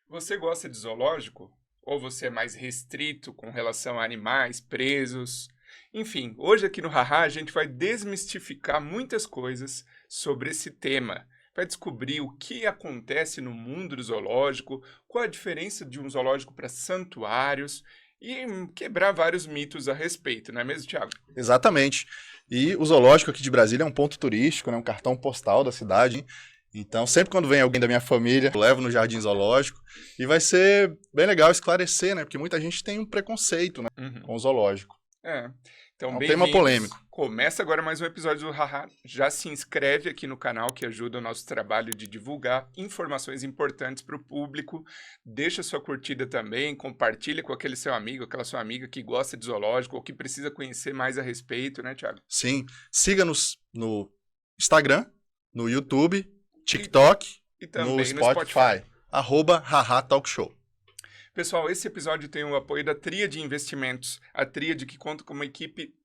Você gosta de zoológico? Ou você é mais restrito com relação a animais presos? Enfim, hoje aqui no Haha a gente vai desmistificar muitas coisas sobre esse tema. Vai descobrir o que acontece no mundo do zoológico, qual a diferença de um zoológico para santuários e quebrar vários mitos a respeito, não é mesmo, Thiago? Exatamente. E o zoológico aqui de Brasília é um ponto turístico, né, um cartão postal da cidade. Então, sempre quando vem alguém da minha família, eu levo no Jardim Zoológico. E vai ser bem legal esclarecer, né? Porque muita gente tem um preconceito, né, Uhum. com o zoológico. É. Então, É um tema bem-vindos. polêmico. Começa agora mais um episódio do Haha. Já se inscreve aqui no canal que ajuda o nosso trabalho de divulgar informações importantes para o público. Deixa sua curtida também, compartilha com aquele seu amigo, aquela sua amiga que gosta de zoológico ou que precisa conhecer mais a respeito, né, Thiago? Sim. Siga-nos no Instagram, no YouTube, TikTok, E no também no Spotify. @Haha Talk Show. Pessoal, esse episódio tem o apoio da Tríade Investimentos, a Tríade que conta com uma equipe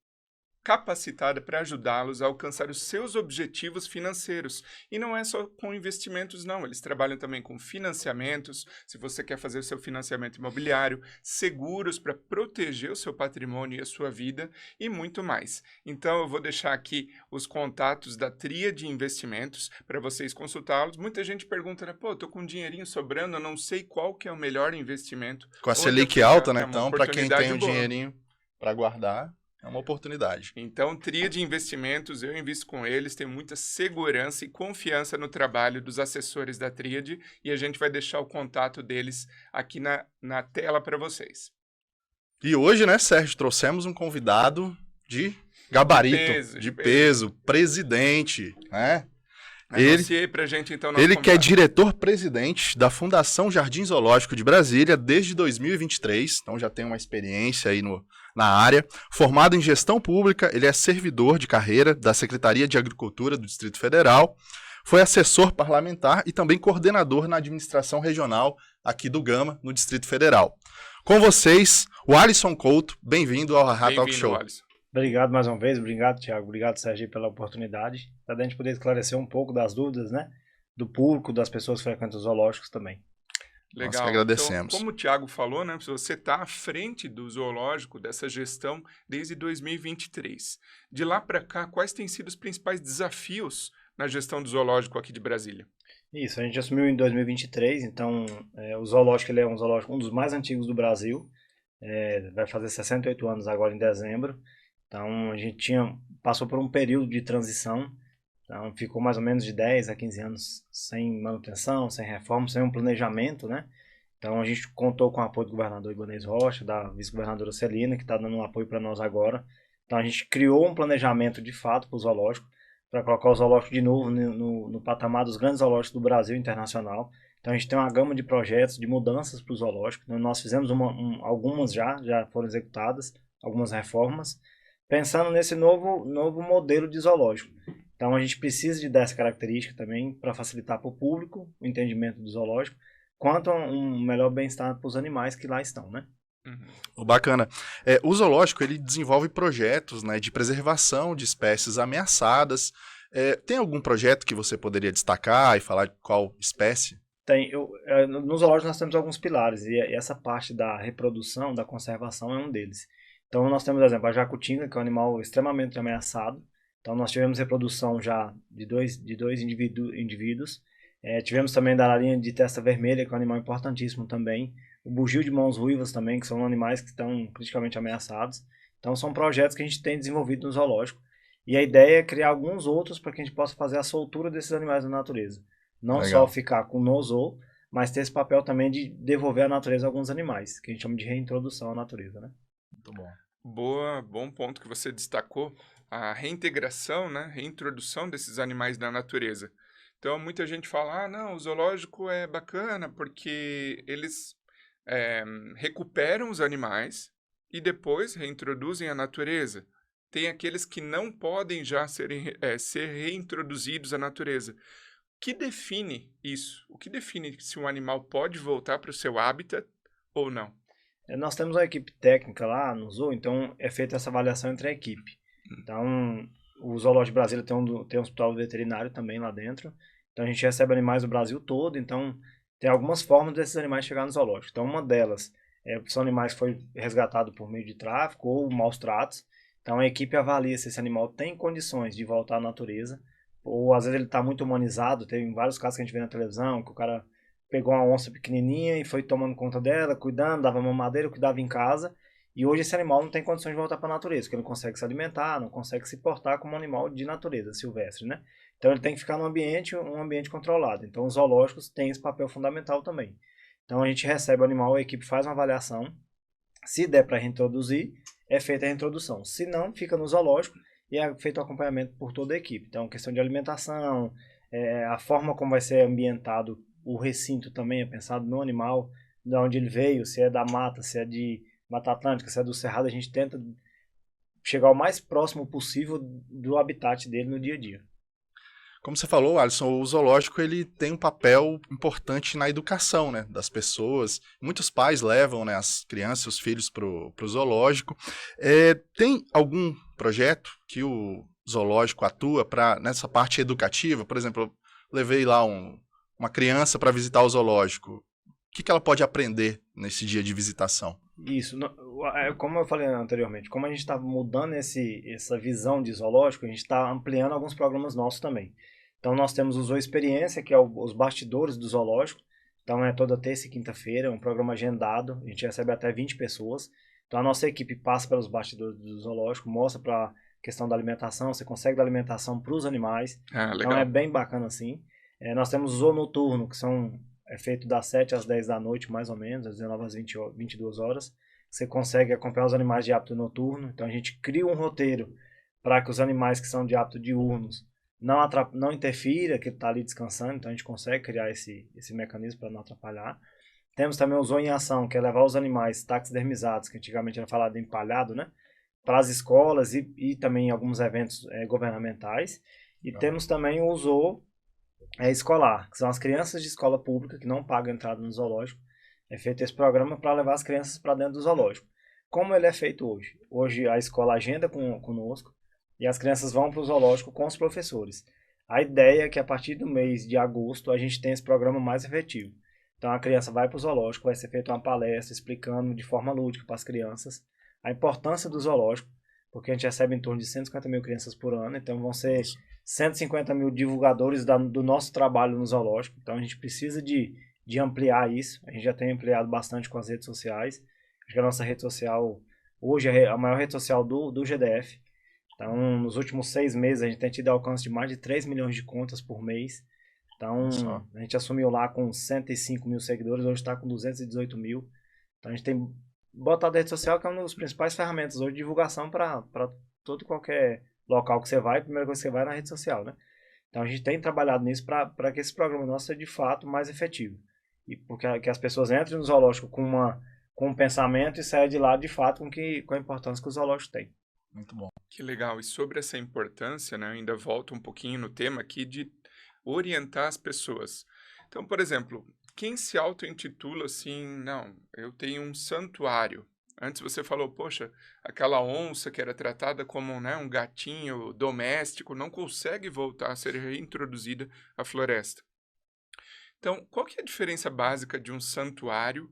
capacitada para ajudá-los a alcançar os seus objetivos financeiros. E não é só com investimentos, não. Eles trabalham também com financiamentos, se você quer fazer o seu financiamento imobiliário, seguros para proteger o seu patrimônio e a sua vida e muito mais. Então, eu vou deixar aqui os contatos da Tríade Investimentos para vocês consultá-los. Muita gente pergunta, né? Pô, tô com um dinheirinho sobrando, eu não sei qual que é o melhor investimento. Com a Onde Selic aplicar? alta, né? É uma Então, para quem tem oportunidade um boa. dinheirinho para guardar, é uma oportunidade. Então, Tríade Investimentos, eu invisto com eles, tenho muita segurança e confiança no trabalho dos assessores da Tríade e a gente vai deixar o contato deles aqui na tela para vocês. E hoje, né, Sérgio, trouxemos um convidado de gabarito, de peso, presidente, né? Anunciei pra gente então nosso Ele que é convidado. diretor-presidente da Fundação Jardim Zoológico de Brasília desde 2023, então já tem uma experiência aí na área. Formado em gestão pública, ele é servidor de carreira da Secretaria de Agricultura do Distrito Federal, foi assessor parlamentar e também coordenador na administração regional aqui do Gama, no Distrito Federal. Com vocês, o Alisson Couto, bem-vindo ao Haha Talk Show. Alisson. Obrigado mais uma vez, obrigado Thiago, obrigado Sérgio pela oportunidade, para a gente poder esclarecer um pouco das dúvidas, né, do público, das pessoas que frequentam os zoológicos também. Legal. Nós que agradecemos. Então, como o Thiago falou, né, você está à frente do zoológico, dessa gestão, desde 2023. De lá para cá, quais têm sido os principais desafios na gestão do zoológico aqui de Brasília? Isso, a gente assumiu em 2023, então o zoológico ele é um zoológico, um dos mais antigos do Brasil, vai fazer 68 anos agora em dezembro. Então a gente passou por um período de transição, então ficou mais ou menos de 10 a 15 anos sem manutenção, sem reforma, sem um planejamento, né? Então a gente contou com o apoio do governador Ibanez Rocha, da vice-governadora Celina, que está dando um apoio para nós agora. Então a gente criou um planejamento de fato para o zoológico, para colocar o zoológico de novo no patamar dos grandes zoológicos do Brasil internacional. Então a gente tem uma gama de projetos, de mudanças para o zoológico. Nós fizemos algumas já foram executadas, algumas reformas, pensando nesse novo modelo de zoológico. Então a gente precisa dessa característica também para facilitar para o público o entendimento do zoológico, quanto a um melhor bem-estar para os animais que lá estão, né? Bacana. O zoológico ele desenvolve projetos, né, de preservação de espécies ameaçadas. Tem algum projeto que você poderia destacar e falar de qual espécie? Tem. No zoológico nós temos alguns pilares e essa parte da reprodução, da conservação é um deles. Então nós temos, por exemplo, a jacutinga, que é um animal extremamente ameaçado. Então nós tivemos reprodução já de dois indivíduos. Tivemos também da ararinha de testa vermelha, que é um animal importantíssimo também. O bugio de mãos ruivas também, que são animais que estão criticamente ameaçados. Então são projetos que a gente tem desenvolvido no zoológico. E a ideia é criar alguns outros para que a gente possa fazer a soltura desses animais na natureza. Não Legal. só ficar com no zoo, mas ter esse papel também de devolver à natureza alguns animais, que a gente chama de reintrodução à natureza, né? Muito bom. Bom ponto que você destacou, a reintegração, né, reintrodução desses animais na natureza. Então, muita gente fala, não, o zoológico é bacana porque eles recuperam os animais e depois reintroduzem à natureza. Tem aqueles que não podem já ser reintroduzidos à natureza. O que define isso? O que define se um animal pode voltar para o seu hábitat ou não? Nós temos uma equipe técnica lá no zoo, então é feita essa avaliação entre a equipe. Então, o Zoológico de Brasília tem um hospital veterinário também lá dentro. Então a gente recebe animais do Brasil todo, então tem algumas formas desses animais chegar no zoológico. Então uma delas são animais que foi resgatado por meio de tráfico ou maus tratos. Então a equipe avalia se esse animal tem condições de voltar à natureza, ou às vezes ele está muito humanizado. Tem vários casos que a gente vê na televisão, que o cara pegou uma onça pequenininha e foi tomando conta dela, cuidando, dava mamadeira, cuidava em casa. E hoje esse animal não tem condições de voltar para a natureza, porque ele não consegue se alimentar, não consegue se portar como um animal de natureza silvestre, né? Então ele tem que ficar num um ambiente controlado. Então os zoológicos têm esse papel fundamental também. Então a gente recebe o animal, a equipe faz uma avaliação. Se der para reintroduzir, é feita a reintrodução. Se não, fica no zoológico e é feito o acompanhamento por toda a equipe. Então questão de alimentação, a forma como vai ser ambientado o recinto também é pensado no animal, de onde ele veio, se é da mata, se é de Mata Atlântica, se é do Cerrado, a gente tenta chegar o mais próximo possível do habitat dele no dia a dia. Como você falou, Alisson, o zoológico ele tem um papel importante na educação, né, das pessoas. Muitos pais levam, né, as crianças, os filhos para o zoológico. Tem algum projeto que o zoológico atua nessa parte educativa? Por exemplo, eu levei lá uma criança para visitar o zoológico. O que ela pode aprender nesse dia de visitação? Isso, como eu falei anteriormente, como a gente está mudando essa visão de zoológico, a gente está ampliando alguns programas nossos também. Então nós temos o Zoo Experiência, que é os bastidores do zoológico. Então é toda terça e quinta-feira, é um programa agendado, a gente recebe até 20 pessoas. Então a nossa equipe passa pelos bastidores do zoológico, mostra para a questão da alimentação, você consegue dar alimentação para os animais. Legal. Então é bem bacana assim. Nós temos o Zoo Noturno, que é feito das 7 às 10 da noite, mais ou menos, das 19 às 22 horas. Você consegue acompanhar os animais de hábito noturno. Então a gente cria um roteiro para que os animais que são de hábito diurnos não interfira, que ele está ali descansando. Então a gente consegue criar esse mecanismo para não atrapalhar. Temos também o Zoo em Ação, que é levar os animais taxidermizados, que antigamente era falado empalhado, né, para as escolas e também em alguns eventos governamentais. E temos também o Zoo escolar, que são as crianças de escola pública que não pagam entrada no zoológico. É feito esse programa para levar as crianças para dentro do zoológico. Como ele é feito hoje? Hoje a escola agenda conosco e as crianças vão para o zoológico com os professores. A ideia é que a partir do mês de agosto a gente tenha esse programa mais efetivo. Então a criança vai para o zoológico, vai ser feita uma palestra explicando de forma lúdica para as crianças a importância do zoológico, porque a gente recebe em torno de 150 mil crianças por ano, então vão ser 150 mil divulgadores do nosso trabalho no zoológico. Então a gente precisa de ampliar isso. A gente já tem ampliado bastante com as redes sociais. Acho que a nossa rede social hoje é a maior rede social do GDF. Então nos últimos 6 meses a gente tem tido alcance de mais de 3 milhões de contas por mês. Então a gente assumiu lá com 105 mil seguidores, hoje está com 218 mil. Então a gente tem botado a rede social, que é uma das principais ferramentas hoje de divulgação para todo e qualquer local que você vai, a primeira coisa que você vai é na rede social, né? Então a gente tem trabalhado nisso para que esse programa nosso seja de fato mais efetivo. E porque que as pessoas entrem no zoológico com um pensamento e saiam de lá de fato com a importância que o zoológico tem. Muito bom. Que legal. E sobre essa importância, né, eu ainda volto um pouquinho no tema aqui de orientar as pessoas. Então, por exemplo, quem se auto-intitula assim, não, eu tenho um santuário. Antes você falou, poxa, aquela onça que era tratada como, né, um gatinho doméstico não consegue voltar a ser reintroduzida à floresta. Então, qual que é a diferença básica de um santuário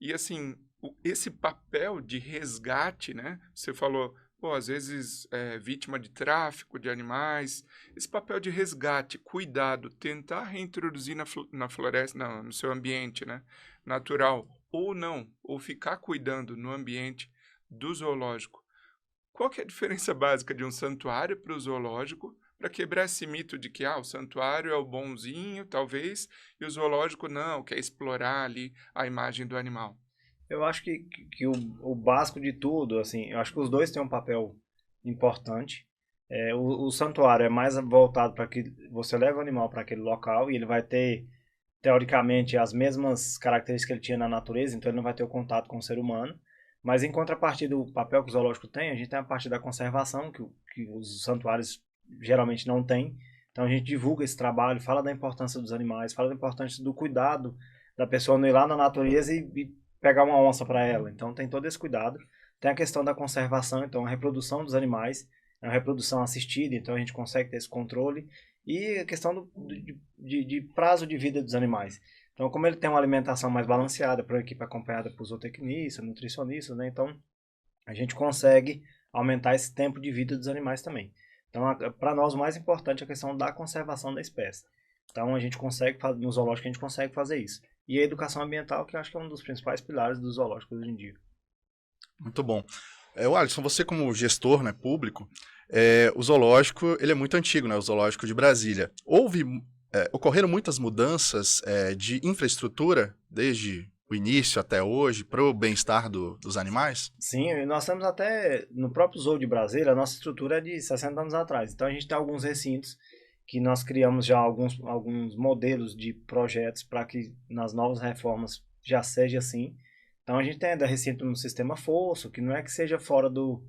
e, assim, esse papel de resgate, né? Você falou, pô, às vezes vítima de tráfico de animais, esse papel de resgate, cuidado, tentar reintroduzir na floresta, no seu ambiente, né, natural, ou não, ou ficar cuidando no ambiente do zoológico. Qual que é a diferença básica de um santuário para o zoológico, para quebrar esse mito de que o santuário é o bonzinho, talvez, e o zoológico não, quer explorar ali a imagem do animal? Eu acho que o básico de tudo, assim, eu acho que os dois têm um papel importante. O santuário é mais voltado para que você leve o animal para aquele local e ele vai ter, teoricamente, as mesmas características que ele tinha na natureza, então ele não vai ter o contato com o ser humano. Mas em contrapartida, o papel que o zoológico tem, a gente tem a parte da conservação, que os santuários geralmente não têm. Então a gente divulga esse trabalho, fala da importância dos animais, fala da importância do cuidado da pessoa não ir lá na natureza e pegar uma onça para ela. Então tem todo esse cuidado. Tem a questão da conservação, então a reprodução dos animais é uma reprodução assistida, então a gente consegue ter esse controle. E a questão de prazo de vida dos animais. Então, como ele tem uma alimentação mais balanceada para a equipe acompanhada por zootecnistas, nutricionistas, né? Então, a gente consegue aumentar esse tempo de vida dos animais também. Então, para nós, o mais importante é a questão da conservação da espécie. Então, a gente consegue, no zoológico, a gente consegue fazer isso. E a educação ambiental, que eu acho que é um dos principais pilares do zoológico hoje em dia. Muito bom. Alisson, você como gestor, né, público, o zoológico ele é muito antigo, né, o zoológico de Brasília. Ocorreram muitas mudanças de infraestrutura desde o início até hoje para o bem-estar dos animais? Sim, nós temos até, no próprio Zoo de Brasília, a nossa estrutura é de 60 anos atrás. Então, a gente tem alguns recintos que nós criamos já alguns modelos de projetos para que nas novas reformas já seja assim. Então, a gente tem ainda recinto no sistema fosso, que não é que seja fora do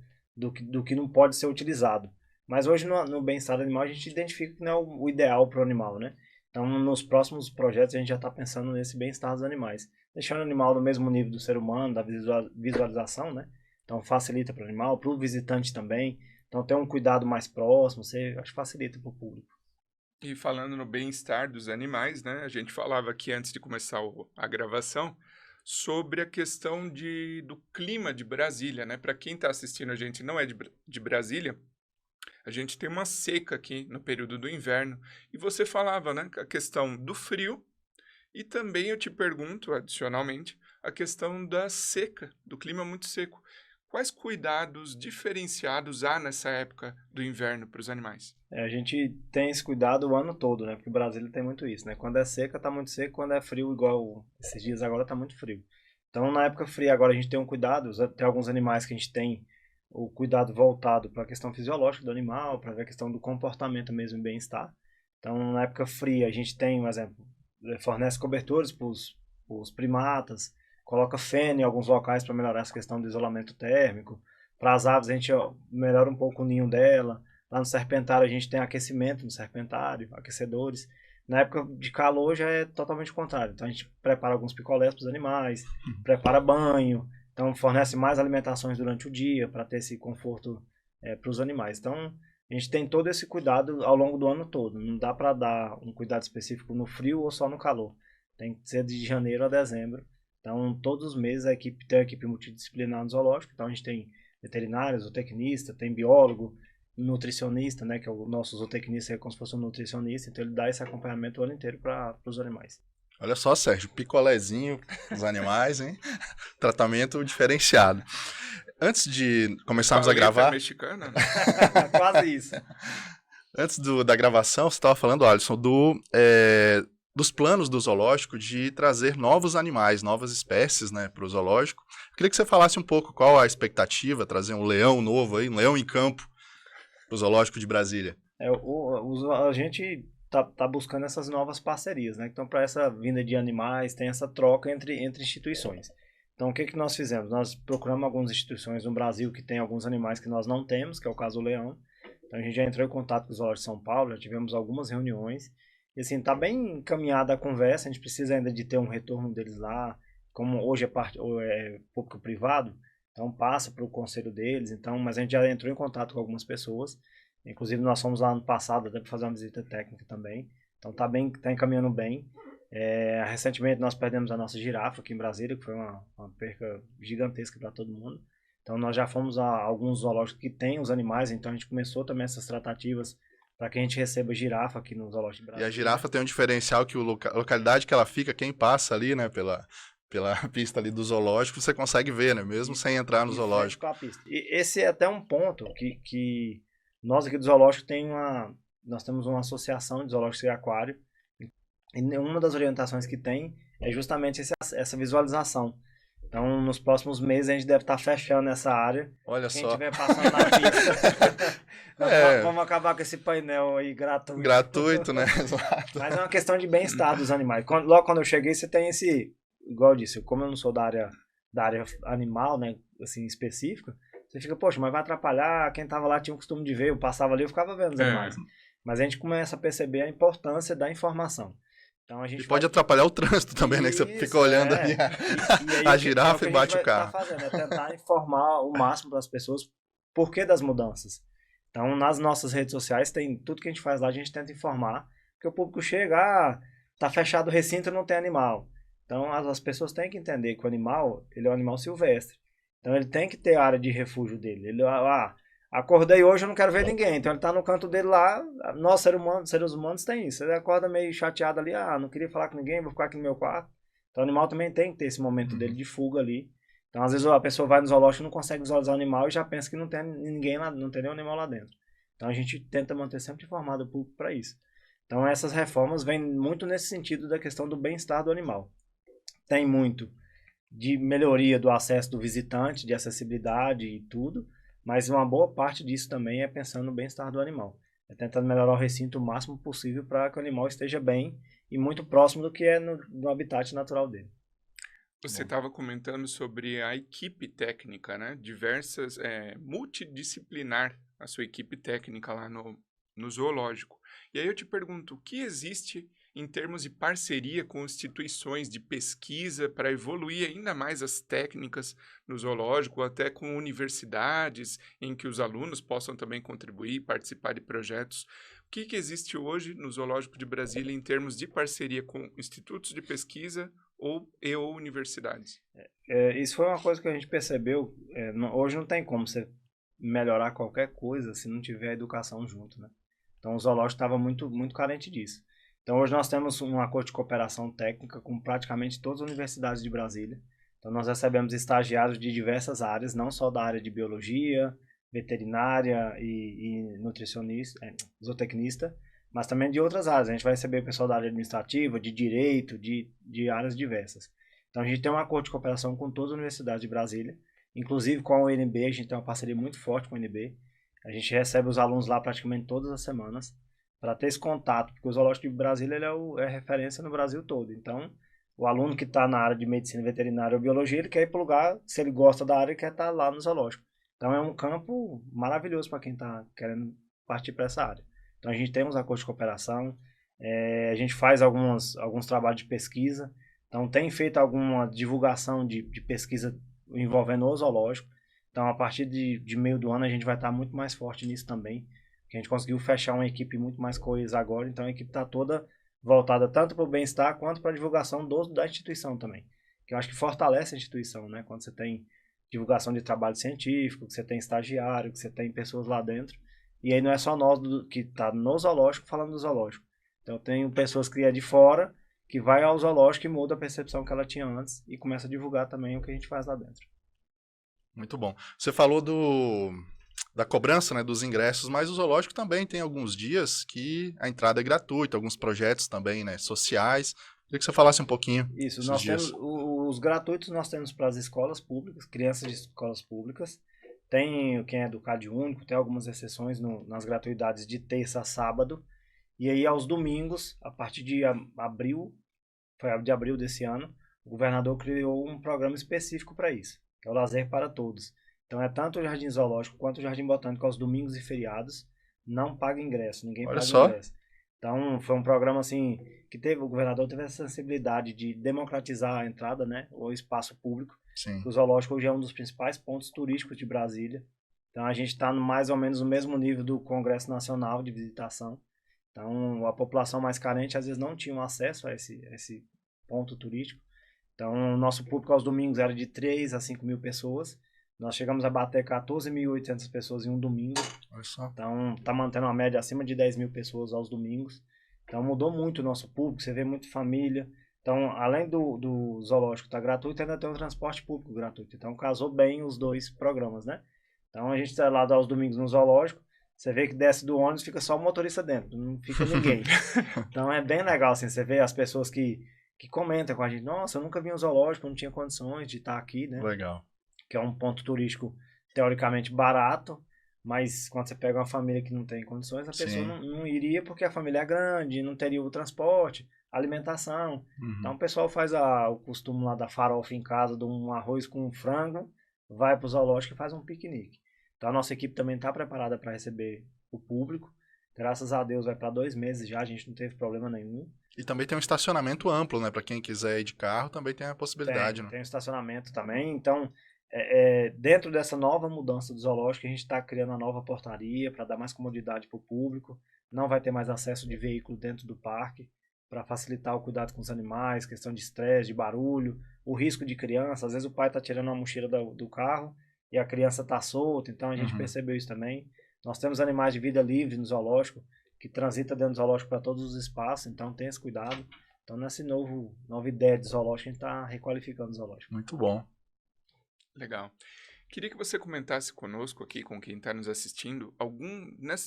que não pode ser utilizado. Mas hoje, no bem-estar animal, a gente identifica que não é o ideal para o animal, né? Então, nos próximos projetos, a gente já está pensando nesse bem-estar dos animais. Deixando o animal no mesmo nível do ser humano, da visualização, né? Então, facilita para o animal, para o visitante também. Então, ter um cuidado mais próximo, acho que facilita para o público. E falando no bem-estar dos animais, né? A gente falava aqui antes de começar a gravação sobre a questão do clima de Brasília, né? Para quem está assistindo a gente não é de Brasília, a gente tem uma seca aqui no período do inverno. E você falava, né? A questão do frio e também eu te pergunto, adicionalmente, a questão da seca, do clima muito seco. Quais cuidados diferenciados há nessa época do inverno para os animais? A gente tem esse cuidado o ano todo, né? Porque o Brasil tem muito isso, né? Quando é seca, tá muito seco. Quando é frio, igual esses dias agora, tá muito frio. Então, na época fria, agora a gente tem um cuidado. Tem alguns animais que a gente tem o cuidado voltado para a questão fisiológica do animal, para ver a questão do comportamento mesmo e bem-estar. Então, na época fria, a gente tem, por exemplo, fornece cobertores para os primatas, coloca feno em alguns locais para melhorar essa questão do isolamento térmico. Para as aves, a gente melhora um pouco o ninho dela. Lá no serpentário, a gente tem aquecimento no serpentário, aquecedores. Na época de calor, já é totalmente o contrário. Então, a gente prepara alguns picolés para os animais, prepara banho. Então, fornece mais alimentações durante o dia para ter esse conforto para os animais. Então, a gente tem todo esse cuidado ao longo do ano todo. Não dá para dar um cuidado específico no frio ou só no calor. Tem que ser de janeiro a dezembro. Então, todos os meses tem a equipe multidisciplinar no zoológico. Então, a gente tem veterinário, zootecnista, tem biólogo, nutricionista, né, que é o nosso zootecnista, é como se fosse um nutricionista. Então, ele dá esse acompanhamento o ano inteiro para os animais. Olha só, Sérgio, picolézinho os animais, hein? Tratamento diferenciado. Antes de começarmos a gravar... mexicana, né? Quase isso. Antes da gravação, você estava falando, Alisson, dos planos do zoológico de trazer novos animais, novas espécies, né, para o zoológico. Eu queria que você falasse um pouco qual a expectativa, trazer um leão novo aí, um leão em campo para o zoológico de Brasília. A gente tá buscando essas novas parcerias, né? Então, para essa vinda de animais, tem essa troca entre instituições. Então, o que nós fizemos? Nós procuramos algumas instituições no Brasil que tem alguns animais que nós não temos, que é o caso do leão. Então, a gente já entrou em contato com o Zoológico de São Paulo, já tivemos algumas reuniões. E, assim, tá bem encaminhada a conversa, a gente precisa ainda de ter um retorno deles lá. Como hoje é público-privado, então passa para o conselho deles. Então, mas a gente já entrou em contato com algumas pessoas. Inclusive, nós fomos lá ano passado até para fazer uma visita técnica também. Então, tá encaminhando bem. Recentemente, nós perdemos a nossa girafa aqui em Brasília, que foi uma perca gigantesca para todo mundo. Então, nós já fomos a alguns zoológicos que têm os animais. Então, a gente começou também essas tratativas para que a gente receba girafa aqui no Zoológico de Brasília. E a girafa tem um diferencial que a localidade que ela fica, quem passa ali, né, pela pista ali do zoológico, você consegue ver, né, mesmo sem entrar no zoológico. E esse é até um ponto que nós aqui do zoológico nós temos uma associação de zoológico e aquário, e uma das orientações que tem é justamente essa visualização. Então, nos próximos meses, a gente deve estar fechando essa área. Olha Quem só. estiver passando na pista, vamos acabar com esse painel aí gratuito. Gratuito, né? Mas é uma questão de bem-estar dos animais. Logo quando eu cheguei, você tem esse... Igual eu disse, como eu não sou da área animal, né, assim, específica, você fica, poxa, mas vai atrapalhar, quem tava lá tinha o costume de ver, eu passava ali, eu ficava vendo os animais. Mas a gente começa a perceber a importância da informação. Então, a gente pode atrapalhar o trânsito também, né, que você fica olhando ali a girafa e bate o carro. O que a gente vai estar fazendo é tentar informar o máximo das pessoas por que das mudanças. Então, nas nossas redes sociais, tem tudo que a gente faz lá, a gente tenta informar, porque o público chega, tá fechado o recinto e não tem animal. Então, as pessoas têm que entender que o animal, ele é um animal silvestre. Então, ele tem que ter a área de refúgio dele. Ele, acordei hoje, eu não quero ver ninguém. Então, ele tá no canto dele lá. Nós, seres humanos, tem isso. Ele acorda meio chateado ali, não queria falar com ninguém, vou ficar aqui no meu quarto. Então, o animal também tem que ter esse momento dele de fuga ali. Então, às vezes, a pessoa vai no zoológico e não consegue visualizar o animal e já pensa que não tem ninguém lá, não tem nenhum animal lá dentro. Então, a gente tenta manter sempre informado o público para isso. Então, essas reformas vêm muito nesse sentido da questão do bem-estar do animal. Tem muito de melhoria do acesso do visitante, de acessibilidade e tudo, mas uma boa parte disso também é pensando no bem-estar do animal. É tentando melhorar o recinto o máximo possível para que o animal esteja bem e muito próximo do que é no habitat natural dele. Você estava comentando sobre a equipe técnica, né? Diversas, multidisciplinar a sua equipe técnica lá no zoológico. E aí eu te pergunto, o que existe em termos de parceria com instituições de pesquisa para evoluir ainda mais as técnicas no zoológico, até com universidades em que os alunos possam também contribuir, participar de projetos? O que existe hoje no Zoológico de Brasília em termos de parceria com institutos de pesquisa ou universidades? Isso foi uma coisa que a gente percebeu. Hoje não tem como você melhorar qualquer coisa se não tiver a educação junto, né? Então o zoológico estava muito, muito carente disso. Então hoje nós temos um acordo de cooperação técnica com praticamente todas as universidades de Brasília. Então nós recebemos estagiários de diversas áreas, não só da área de biologia, veterinária e nutricionista, zootecnista, mas também de outras áreas. A gente vai receber pessoal da área administrativa, de direito, de áreas diversas. Então a gente tem um acordo de cooperação com todas as universidades de Brasília, inclusive com a UNB, a gente tem uma parceria muito forte com a UNB. A gente recebe os alunos lá praticamente todas as semanas para ter esse contato, porque o Zoológico de Brasília ele é referência no Brasil todo. Então, o aluno que está na área de medicina veterinária ou biologia, ele quer ir para o lugar, se ele gosta da área, ele quer estar lá no zoológico. Então, é um campo maravilhoso para quem está querendo partir para essa área. Então, a gente tem uns acordos de cooperação, a gente faz alguns trabalhos de pesquisa. Então, tem feito alguma divulgação de pesquisa envolvendo o zoológico. Então, a partir de meio do ano, a gente vai estar muito mais forte nisso também. Que a gente conseguiu fechar uma equipe muito mais coesa agora. Então, a equipe está toda voltada tanto para o bem-estar quanto para a divulgação da instituição também. Que eu acho que fortalece a instituição, né? Quando você tem divulgação de trabalho científico, que você tem estagiário, que você tem pessoas lá dentro. E aí não é só nós que está no zoológico falando do zoológico. Então, eu tenho pessoas que é de fora, que vai ao zoológico e muda a percepção que ela tinha antes e começa a divulgar também o que a gente faz lá dentro. Muito bom. Você falou da cobrança, né, dos ingressos, mas o zoológico também tem alguns dias que a entrada é gratuita, alguns projetos também, né, sociais. Queria que você falasse um pouquinho. Isso, nós temos os gratuitos, nós temos para as escolas públicas, crianças de escolas públicas. Tem quem é do Cade Único, tem algumas exceções nas gratuidades de terça a sábado. E aí aos domingos, a partir de abril, foi de abril desse ano, o governador criou um programa específico para isso, que é o Lazer para Todos. Então é tanto o Jardim Zoológico quanto o Jardim Botânico aos domingos e feriados, não paga ingresso, ninguém Olha paga só. ingresso. Então foi um programa assim, que o governador teve essa sensibilidade de democratizar a entrada, né, o espaço público. Sim. O zoológico hoje é um dos principais pontos turísticos de Brasília. Então a gente está mais ou menos no mesmo nível do Congresso Nacional de visitação. Então a população mais carente às vezes não tinha acesso a esse ponto turístico. Então o nosso público aos domingos era de 3 a 5 mil pessoas. Nós chegamos a bater 14.800 pessoas em um domingo. Olha só. Então está mantendo uma média acima de 10 mil pessoas aos domingos. Então mudou muito o nosso público, você vê muito família. Então, além do zoológico estar gratuito, ainda tem o transporte público gratuito. Então, casou bem os dois programas, né? Então, a gente está lá aos domingos no zoológico, você vê que desce do ônibus, fica só o motorista dentro, não fica ninguém. Então, é bem legal, assim, você vê as pessoas que comentam com a gente, nossa, eu nunca vi um zoológico, não tinha condições de estar aqui, né? Legal. Que é um ponto turístico teoricamente barato, mas quando você pega uma família que não tem condições, a pessoa não iria porque a família é grande, não teria o transporte, alimentação. Então o pessoal faz o costume lá da farofa em casa, de um arroz com frango, vai para o zoológico e faz um piquenique. Então a nossa equipe também está preparada para receber o público. Graças a Deus vai para 2 meses já, a gente não teve problema nenhum. E também tem um estacionamento amplo, né? Para quem quiser ir de carro, também tem a possibilidade, né? Tem um estacionamento também, então dentro dessa nova mudança do zoológico, a gente está criando uma nova portaria para dar mais comodidade para o público. Não vai ter mais acesso de veículo dentro do parque para facilitar o cuidado com os animais, questão de estresse, de barulho, o risco de criança. Às vezes o pai está tirando uma mochila do carro e a criança está solta, então a gente percebeu isso também. Nós temos animais de vida livre no zoológico, que transita dentro do zoológico para todos os espaços, então tem esse cuidado. Então nessa nova ideia de zoológico, a gente está requalificando o zoológico. Muito bom. Legal. Queria que você comentasse conosco aqui, com quem está nos assistindo,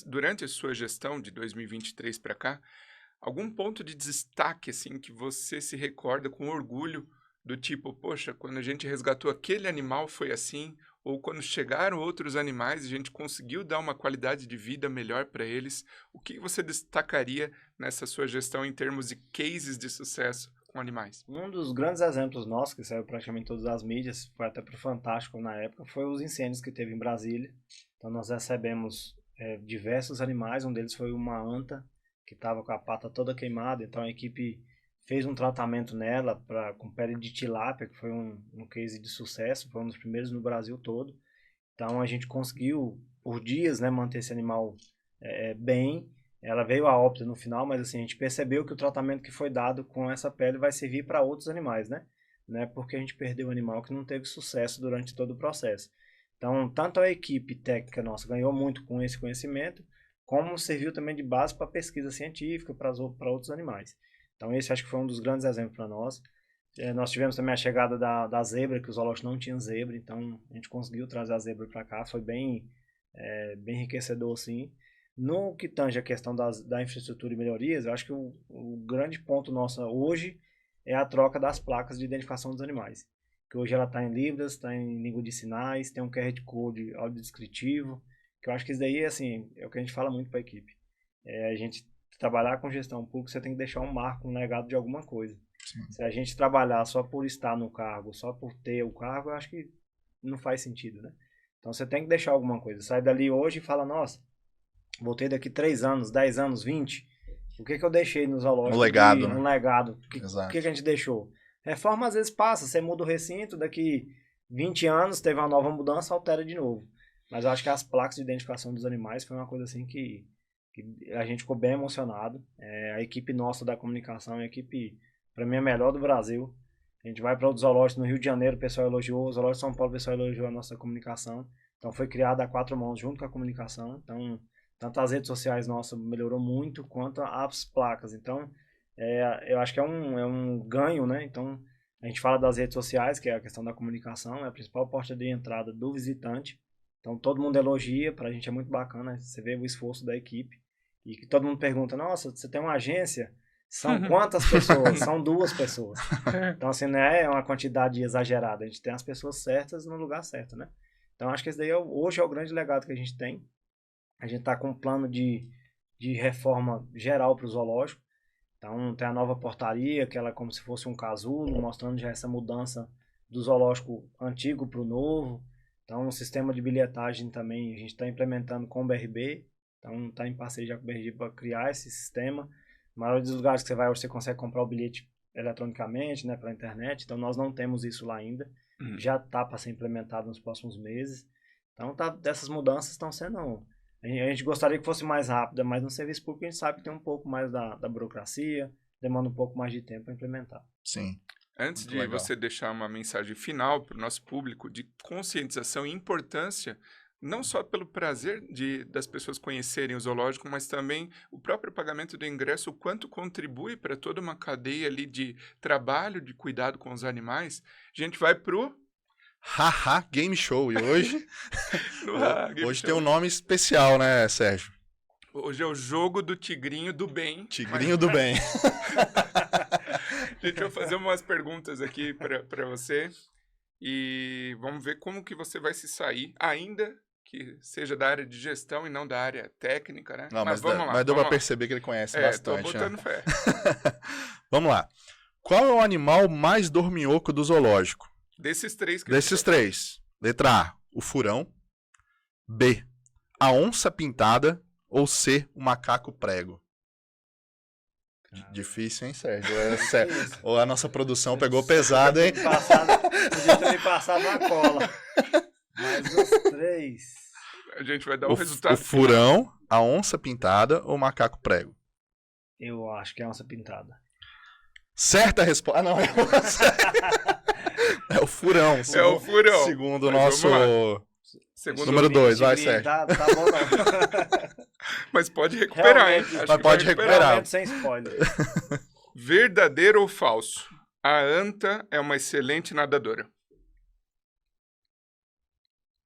durante a sua gestão de 2023 para cá, algum ponto de destaque assim que você se recorda com orgulho, do tipo, poxa, quando a gente resgatou aquele animal foi assim, ou quando chegaram outros animais, a gente conseguiu dar uma qualidade de vida melhor para eles. O que você destacaria nessa sua gestão em termos de cases de sucesso com animais? Um dos grandes exemplos nossos, que saiu praticamente em todas as mídias, foi até para o Fantástico na época, foi os incêndios que teve em Brasília. Então nós recebemos diversos animais, um deles foi uma anta, que estava com a pata toda queimada, então a equipe fez um tratamento nela com pele de tilápia, que foi um case de sucesso, foi um dos primeiros no Brasil todo. Então a gente conseguiu, por dias, né, manter esse animal bem. Ela veio a óbito no final, mas assim, a gente percebeu que o tratamento que foi dado com essa pele vai servir para outros animais, né? Não é porque a gente perdeu um animal que não teve sucesso durante todo o processo. Então, tanto a equipe técnica nossa ganhou muito com esse conhecimento, como serviu também de base para pesquisa científica para outros animais. Então esse acho que foi um dos grandes exemplos para nós. Nós tivemos também a chegada da zebra, que o zoológico não tinha zebra, então a gente conseguiu trazer a zebra para cá, foi bem enriquecedor assim. No que tange a questão da infraestrutura e melhorias, eu acho que o grande ponto nosso hoje é a troca das placas de identificação dos animais. Que hoje ela está em Libras, está em língua de sinais, tem um QR Code audiodescritivo, que eu acho que isso daí assim, é o que a gente fala muito para a equipe. A gente trabalhar com gestão pública, você tem que deixar um marco, um legado de alguma coisa. Sim. Se a gente trabalhar só por estar no cargo, só por ter o cargo, eu acho que não faz sentido, né? Então você tem que deixar alguma coisa. Sai dali hoje e fala, nossa, voltei daqui 3 anos, 10 anos, 20. O que eu deixei no zoológico? Um legado, né? Um legado. O que a gente deixou? Reforma às vezes passa, você muda o recinto, daqui 20 anos teve uma nova mudança, altera de novo. Mas eu acho que as placas de identificação dos animais foi uma coisa assim que a gente ficou bem emocionado. A equipe nossa da comunicação é a equipe, para mim, a melhor do Brasil. A gente vai para o zoológico no Rio de Janeiro, o pessoal elogiou, o zoológico de São Paulo, o pessoal elogiou a nossa comunicação. Então foi criada a 4 mãos junto com a comunicação. Então, tanto as redes sociais nossas melhorou muito, quanto as placas. Então, eu acho que é um ganho, né? Então, a gente fala das redes sociais, que é a questão da comunicação, é a principal porta de entrada do visitante. Então, todo mundo elogia, para a gente é muito bacana, você vê o esforço da equipe. E que todo mundo pergunta, nossa, você tem uma agência? São quantas pessoas? São 2 pessoas. Então, assim, não é uma quantidade exagerada. A gente tem as pessoas certas no lugar certo, né? Então, acho que esse daí hoje é o grande legado que a gente tem. A gente está com um plano de reforma geral para o zoológico. Então, tem a nova portaria, que ela é como se fosse um casulo, mostrando já essa mudança do zoológico antigo para o novo. Então, um sistema de bilhetagem também a gente está implementando com o BRB. Então, está em parceria já com o BRB para criar esse sistema. A maioria dos lugares que você vai hoje, você consegue comprar o bilhete eletronicamente, né, pela internet. Então, nós não temos isso lá ainda. Já está para ser implementado nos próximos meses. Então, dessas mudanças estão sendo... A gente gostaria que fosse mais rápida, mas no serviço público a gente sabe que tem um pouco mais da burocracia, demanda um pouco mais de tempo para implementar. Sim. Antes de você deixar uma mensagem final para o nosso público de conscientização e importância, não só pelo prazer das pessoas conhecerem o zoológico, mas também o próprio pagamento do ingresso, o quanto contribui para toda uma cadeia ali de trabalho, de cuidado com os animais, a gente vai pro Haha Game Show. E hoje, hoje tem um nome especial, né, Sérgio? Hoje é o jogo do Tigrinho do Bem. Tigrinho do Bem. Gente, eu vou fazer umas perguntas aqui para você e vamos ver como que você vai se sair, ainda que seja da área de gestão e não da área técnica, né? Não, mas vamos lá. Mas deu para perceber que ele conhece bastante. Tô botando fé. Vamos lá. Qual é o animal mais dorminhoco do zoológico? Desses 3 que Desses 3. Letra A, o furão. B, a onça pintada. Ou C, o macaco prego. Difícil, hein, Sérgio? Ou a nossa produção pegou pesado, hein? Podia ter me passado na cola. Mas os 3... A gente vai dar o resultado. O furão, a onça pintada ou o macaco prego? Eu acho que é onça pintada. Certa resposta. Ah, não. É o furão. É o furão. Segundo o Mas nosso... Segundo Número 2, vai, Sérgio. Tá bom, não. Mas pode recuperar, hein? Realmente, Acho mas que pode vai recuperar. Realmente sem spoiler. Verdadeiro ou falso? A anta é uma excelente nadadora.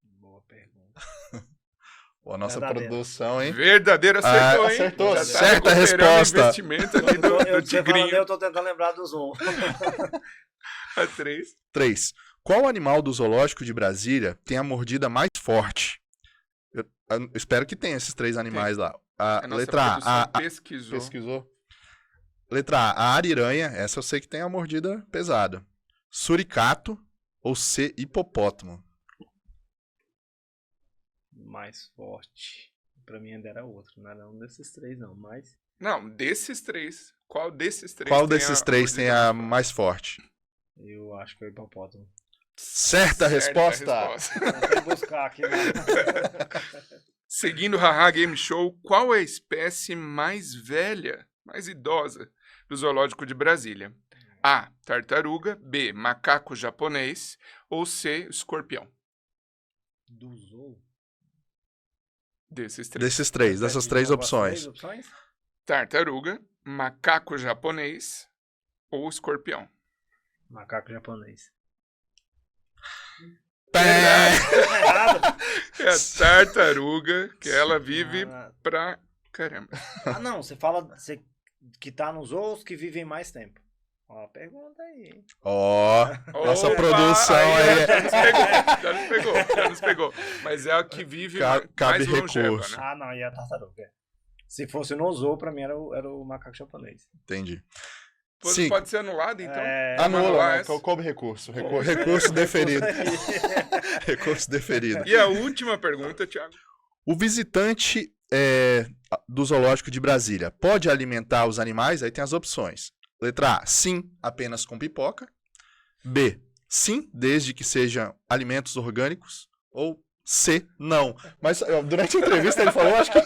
Boa pergunta. Pô, a nossa Verdadeiro. produção, hein? Verdadeiro, acertou, hein? Acertou. Já tá Certa recuperando resposta. o investimento ali do Você falando, tigrinho. eu tô tentando lembrar dos 1. A 3. 3. Qual animal do zoológico de Brasília tem a mordida mais forte? Eu espero que tenha esses 3 animais lá. A nossa Letra produção A. pesquisou. Pesquisou? Letra A ariranha. Essa eu sei que tem a mordida pesada. Suricato ou C, hipopótamo? Mais forte. Pra mim ainda era outro. Não era um desses 3, não. Mas... Não, desses 3. Qual desses 3 Qual desses 3 tem a mais forte? eu acho que é o hipopótamo. Certa resposta. Vou buscar aqui. Né? Seguindo o Haha Game Show, qual é a espécie mais velha, mais idosa do zoológico de Brasília? A, tartaruga, B, macaco japonês ou C, escorpião? Do zoo? Dessas 3 opções. 3 opções? Tartaruga, macaco japonês ou escorpião? Macaco japonês. Errado. É a tartaruga, que ela vive pra caramba. Ah, não. Você fala que tá nos zoos que vivem mais tempo. Ó, a pergunta aí. Ó, nossa Opa, produção aí. Já nos pegou. Mas é a que vive Cabe mais longeva, recurso. né? Ah, não. E a tartaruga. Se fosse no zoo, pra mim era o macaco japonês. Entendi. Pode ser anulado, então? Anula, né? Coube recurso. Recurso deferido. Recurso deferido. E a última pergunta, Thiago? O visitante do zoológico de Brasília pode alimentar os animais? Aí tem as opções. Letra A, sim, apenas com pipoca. B, sim, desde que sejam alimentos orgânicos. Ou C, não. Mas durante a entrevista ele falou, acho que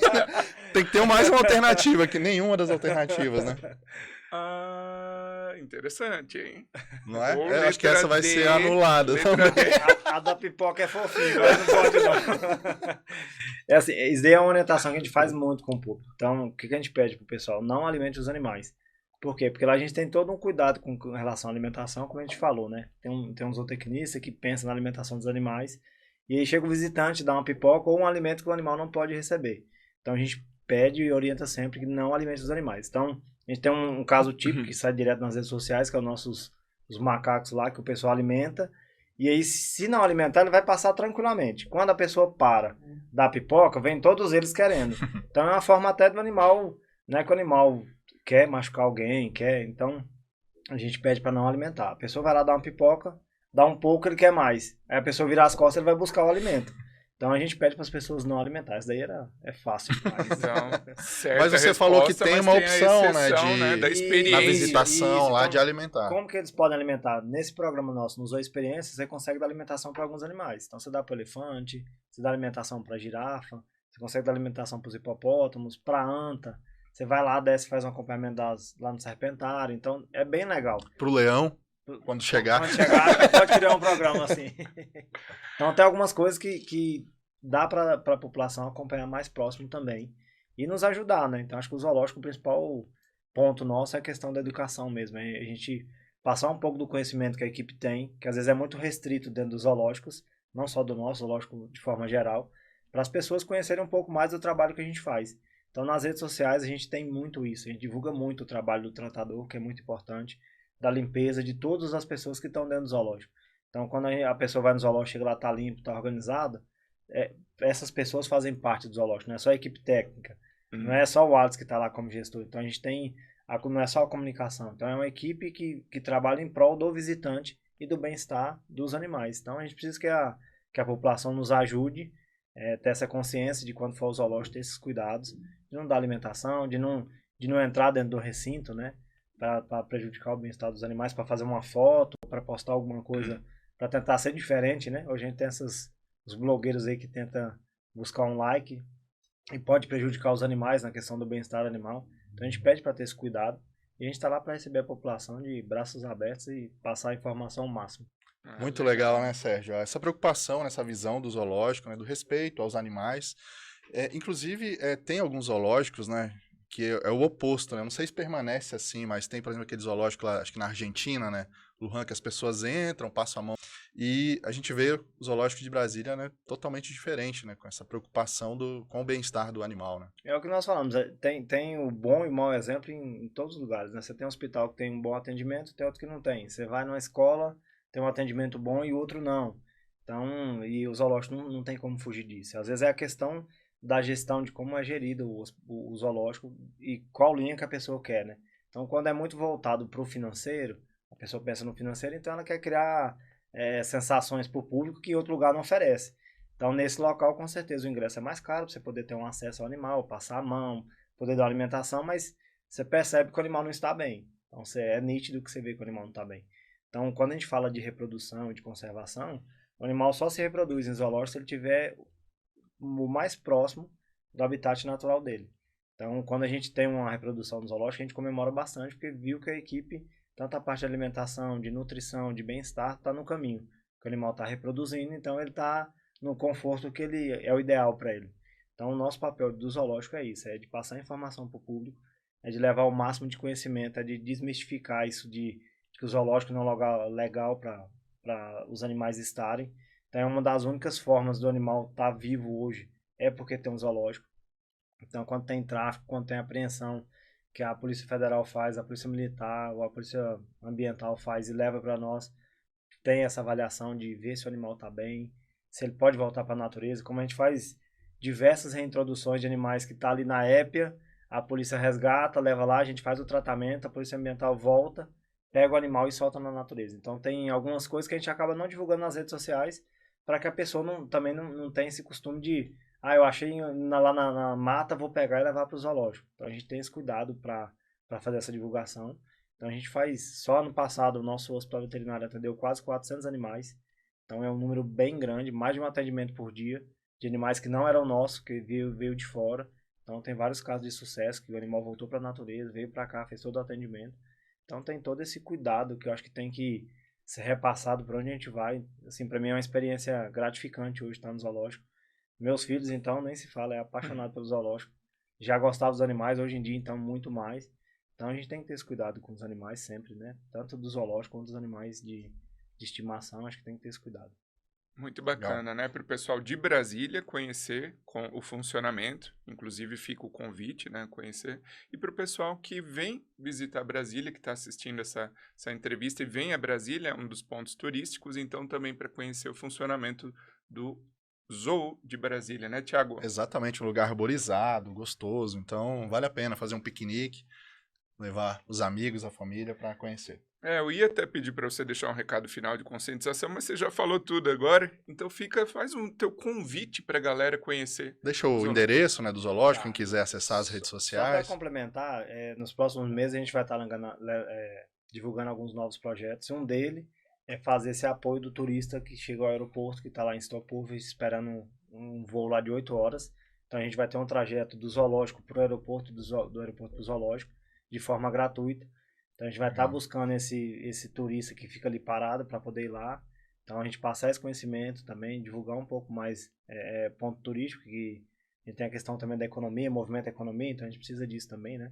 tem que ter mais uma alternativa, que nenhuma das alternativas, né? Interessante, hein? Não é? Ou Eu acho que essa vai ser anulada letra também. D. A da pipoca é fofinha, mas não pode não. É assim, isso daí é uma orientação que a gente faz muito com o público. Então, o que a gente pede pro pessoal? Não alimente os animais. Por quê? Porque lá a gente tem todo um cuidado com relação à alimentação, como a gente falou, né? Tem um zootecnista que pensa na alimentação dos animais, e aí chega o visitante, dá uma pipoca ou um alimento que o animal não pode receber. Então a gente pede e orienta sempre que não alimente os animais. Então, a gente tem um caso típico que sai direto nas redes sociais, que é os macacos lá, que o pessoal alimenta, e aí se não alimentar, ele vai passar tranquilamente. Quando a pessoa para da pipoca, vem todos eles querendo. Então é uma forma até do animal, né, que o animal quer machucar alguém, então a gente pede para não alimentar. A pessoa vai lá dar uma pipoca, dá um pouco, ele quer mais. Aí a pessoa vira as costas, ele vai buscar o alimento. Então a gente pede para as pessoas não alimentar. Isso daí é fácil demais. Então, mas você falou que tem uma opção, né, da experiência. Na visitação lá então, de alimentar. Como que eles podem alimentar? Nesse programa nosso, no Zoo Experiência, você consegue dar alimentação para alguns animais. Então você dá para o elefante, você dá alimentação para a girafa, você consegue dar alimentação para os hipopótamos, para a anta. Você vai lá, desce, faz um acompanhamento lá no serpentário. Então é bem legal. Pro leão, quando chegar. Quando chegar, pode criar um programa assim. Então tem algumas coisas que dá para a população acompanhar mais próximo também. E nos ajudar, né? Então acho que o zoológico, o principal ponto nosso é a questão da educação mesmo. É a gente passar um pouco do conhecimento que a equipe tem, que às vezes é muito restrito dentro dos zoológicos, não só do nosso zoológico de forma geral, para as pessoas conhecerem um pouco mais do trabalho que a gente faz. Então nas redes sociais a gente tem muito isso, a gente divulga muito o trabalho do tratador, que é muito importante, da limpeza de todas as pessoas que estão dentro do zoológico. Então quando a pessoa vai no zoológico, chega lá, tá limpo, tá organizado, essas pessoas fazem parte do zoológico, não é só a equipe técnica, não é só o Alex que está lá como gestor. Então a gente tem, não é só a comunicação, então é uma equipe que trabalha em prol do visitante e do bem-estar dos animais. Então a gente precisa que a população nos ajude ter essa consciência de quando for ao zoológico ter esses cuidados, de não dar alimentação, de não de não entrar dentro do recinto, né? Para prejudicar o bem-estar dos animais, para fazer uma foto, para postar alguma coisa, para tentar ser diferente, né? Hoje a gente tem os blogueiros aí que tentam buscar um like e pode prejudicar os animais na questão do bem-estar animal. Então a gente pede para ter esse cuidado e a gente está lá para receber a população de braços abertos e passar a informação ao máximo. Muito legal, né, Sérgio? Essa preocupação, essa visão do zoológico, né, do respeito aos animais. Inclusive, tem alguns zoológicos, né, que é o oposto, né? Não sei se permanece assim, mas tem, por exemplo, aquele zoológico lá, acho que na Argentina, né, Lujan, que as pessoas entram, passam a mão. E a gente vê o zoológico de Brasília, né, totalmente diferente, né, com essa preocupação com o bem-estar do animal, né? É o que nós falamos, tem o bom e o mau exemplo em todos os lugares, né? Você tem um hospital que tem um bom atendimento, tem outro que não tem. Você vai numa escola, tem um atendimento bom e o outro não. Então, e o zoológico não tem como fugir disso. Às vezes é a questão da gestão de como é gerido o zoológico e qual linha que a pessoa quer, né? Então, quando é muito voltado para o financeiro, a pessoa pensa no financeiro, então ela quer criar sensações para o público que outro lugar não oferece. Então, nesse local, com certeza, o ingresso é mais caro para você poder ter um acesso ao animal, passar a mão, poder dar alimentação, mas você percebe que o animal não está bem. Então, é nítido que você vê que o animal não está bem. Então, quando a gente fala de reprodução e de conservação, o animal só se reproduz em zoológico se ele tiver o mais próximo do habitat natural dele. Então, quando a gente tem uma reprodução no zoológico, a gente comemora bastante, porque viu que a equipe, tanto a parte de alimentação, de nutrição, de bem-estar, está no caminho. Que o animal está reproduzindo, então ele está no conforto que ele é o ideal para ele. Então, o nosso papel do zoológico é isso, é de passar informação para o público, é de levar o máximo de conhecimento, é de desmistificar isso de que o zoológico não é um lugar legal para os animais estarem. Então, é uma das únicas formas do animal estar vivo hoje, é porque tem um zoológico. Então, quando tem tráfico, quando tem apreensão, que a Polícia Federal faz, a Polícia Militar ou a Polícia Ambiental faz e leva para nós, tem essa avaliação de ver se o animal está bem, se ele pode voltar para a natureza. Como a gente faz diversas reintroduções de animais que estão ali na épia, a polícia resgata, leva lá, a gente faz o tratamento, a Polícia Ambiental volta, pega o animal e solta na natureza. Então, tem algumas coisas que a gente acaba não divulgando nas redes sociais, para que a pessoa também não tenha esse costume de eu achei lá na mata, vou pegar e levar para o zoológico. Então a gente tem esse cuidado para fazer essa divulgação. Então a gente faz, só no passado, o nosso hospital veterinário atendeu quase 400 animais. Então é um número bem grande, mais de um atendimento por dia, de animais que não eram nossos, que veio de fora. Então tem vários casos de sucesso, que o animal voltou para a natureza, veio para cá, fez todo o atendimento. Então tem todo esse cuidado que eu acho que tem que ser repassado para onde a gente vai. Assim, para mim é uma experiência gratificante hoje estar no zoológico. Meus filhos, então, nem se fala, é apaixonado pelo zoológico. Já gostava dos animais, hoje em dia, então, muito mais. Então, a gente tem que ter esse cuidado com os animais sempre, né? Tanto do zoológico quanto dos animais de estimação, acho que tem que ter esse cuidado. Muito bacana, né? Para o pessoal de Brasília conhecer o funcionamento, inclusive fica o convite, né? Conhecer. E para o pessoal que vem visitar Brasília, que está assistindo essa entrevista e vem a Brasília, é um dos pontos turísticos, então também para conhecer o funcionamento do Zoo de Brasília, né, Thiago? Exatamente, um lugar arborizado, gostoso. Então, vale a pena fazer um piquenique, levar os amigos, a família para conhecer. Eu ia até pedir para você deixar um recado final de conscientização, mas você já falou tudo agora. Então faz um teu convite para a galera conhecer. Deixa o endereço, né, do zoológico, quem quiser acessar as redes Só sociais. para complementar, nos próximos meses a gente vai estar divulgando alguns novos projetos. Um deles é fazer esse apoio do turista que chega ao aeroporto, que está lá em Stopurv esperando um voo lá de 8 horas. Então a gente vai ter um trajeto do zoológico para o aeroporto, do aeroporto para o zoológico, de forma gratuita. Então a gente vai estar buscando esse turista que fica ali parado para poder ir lá. Então a gente passar esse conhecimento também, divulgar um pouco mais ponto turístico, que a gente tem a questão também da economia, movimento da economia, então a gente precisa disso também, né?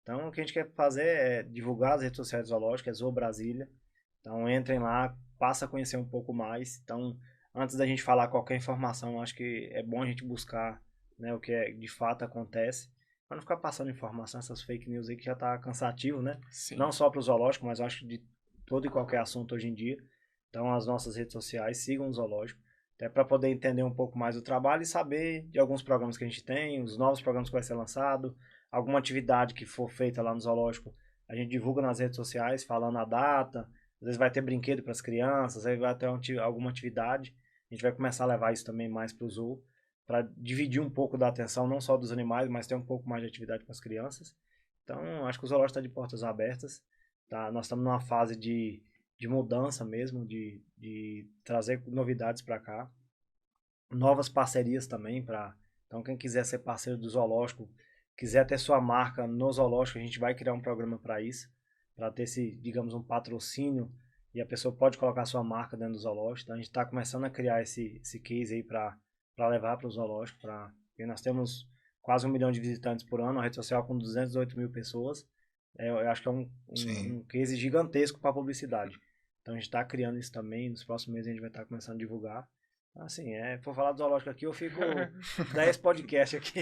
Então o que a gente quer fazer é divulgar as redes sociais zoológicas, Zoo Brasília. Então entrem lá, passa a conhecer um pouco mais. Então, antes da gente falar qualquer informação, acho que é bom a gente buscar, né, o que de fato acontece, para não ficar passando informação, essas fake news aí que já está cansativo, né? Sim. Não só para o zoológico, mas eu acho que de todo e qualquer assunto hoje em dia. Então, as nossas redes sociais, sigam o zoológico, até para poder entender um pouco mais o trabalho e saber de alguns programas que a gente tem, os novos programas que vai ser lançado, alguma atividade que for feita lá no zoológico, a gente divulga nas redes sociais, falando a data. Às vezes vai ter brinquedo para as crianças, aí vai ter alguma atividade. A gente vai começar a levar isso também mais para o zoo, para dividir um pouco da atenção, não só dos animais, mas ter um pouco mais de atividade com as crianças. Então, acho que o zoológico está de portas abertas. Tá? Nós estamos numa fase de mudança mesmo, de trazer novidades para cá. Novas parcerias também. Então, quem quiser ser parceiro do zoológico, quiser ter sua marca no zoológico, a gente vai criar um programa para isso. Para ter digamos, um patrocínio. E a pessoa pode colocar sua marca dentro do zoológico. Então, a gente está começando a criar esse case aí para levar para o zoológico. Porque nós temos quase 1 milhão de visitantes por ano, uma rede social com 208 mil pessoas. Eu acho que é um case gigantesco para publicidade. Então a gente está criando isso também. Nos próximos meses a gente vai estar começando a divulgar. Então, assim, for falar do zoológico aqui, eu fico 10 podcasts aqui.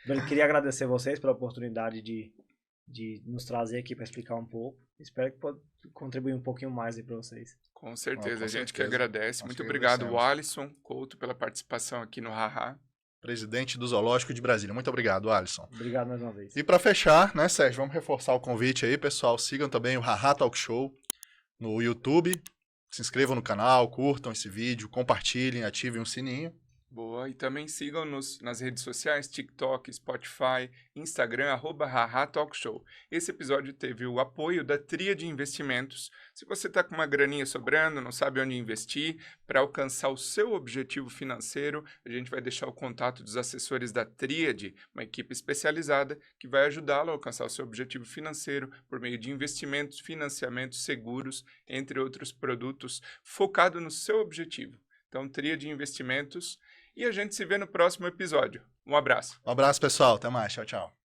Eu queria agradecer vocês pela oportunidade de nos trazer aqui para explicar um pouco. Espero que pode contribuir um pouquinho mais aí para vocês. Com certeza, Com a gente que certeza. agradece. Nós Muito que obrigado, agradecemos. Alisson Couto, pela participação aqui no Haha. Presidente do Zoológico de Brasília. Muito obrigado, Alisson. Obrigado mais uma vez. E para fechar, né, Sérgio, vamos reforçar o convite aí, pessoal. Sigam também o Haha Talk Show no YouTube. Se inscrevam no canal, curtam esse vídeo, compartilhem, ativem o sininho. Boa, e também sigam-nos nas redes sociais, TikTok, Spotify, Instagram, @Haha Talk Show. Esse episódio teve o apoio da Tríade Investimentos. Se você está com uma graninha sobrando, não sabe onde investir, para alcançar o seu objetivo financeiro, a gente vai deixar o contato dos assessores da Tríade, uma equipe especializada que vai ajudá-lo a alcançar o seu objetivo financeiro por meio de investimentos, financiamentos, seguros, entre outros produtos, focado no seu objetivo. Então, Tríade Investimentos. E a gente se vê no próximo episódio. Um abraço. Um abraço, pessoal. Até mais. Tchau, tchau.